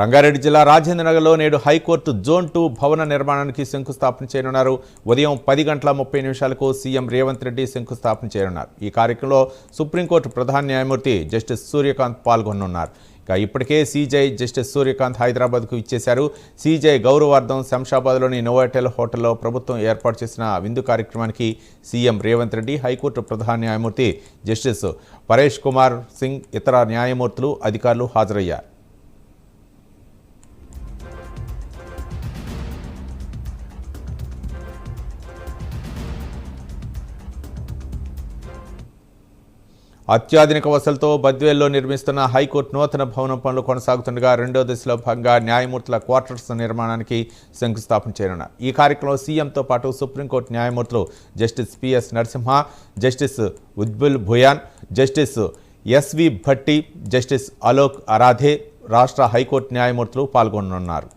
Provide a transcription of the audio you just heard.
రంగారెడ్డి జిల్లా రాజేంద్రనగర్లో నేడు high court zone 2 భవన నిర్మాణానికి శంకుస్థాపన చేయనున్నారు. ఉదయం 10:30 సీఎం రేవంత్ రెడ్డి శంకుస్థాపన చేయనున్నారు. ఈ కార్యక్రమంలో సుప్రీంకోర్టు ప్రధాన న్యాయమూర్తి జస్టిస్ సూర్యకాంత్ పాల్గొనున్నారు. ఇప్పటికే సీజే జస్టిస్ సూర్యకాంత్ హైదరాబాద్కు ఇచ్చేశారు. సీజే గౌరవార్థం శంషాబాద్లోని నోవాటెల్ హోటల్లో ప్రభుత్వం ఏర్పాటు చేసిన విందు కార్యక్రమానికి సీఎం రేవంత్ రెడ్డి, హైకోర్టు ప్రధాన న్యాయమూర్తి జస్టిస్ పరేష్ కుమార్ సింగ్, ఇతర న్యాయమూర్తులు, అధికారులు హాజరయ్యారు. అత్యాధునిక వసతులతో బద్వేల్లో నిర్మిస్తున్న హైకోర్టు నూతన భవనం పనులు కొనసాగుతుండగా రెండో దశలో భాగంగా న్యాయమూర్తుల క్వార్టర్స్ నిర్మాణానికి శంకుస్థాపన చేయనున్నారు. ఈ కార్యక్రమంలో సీఎంతో పాటు సుప్రీంకోర్టు న్యాయమూర్తులు justice PS Narasimha, justice Ujjal Bhuyan, justice SV Bhatti, justice Alok Aradhe, రాష్ట్ర హైకోర్టు న్యాయమూర్తులు పాల్గొననున్నారు.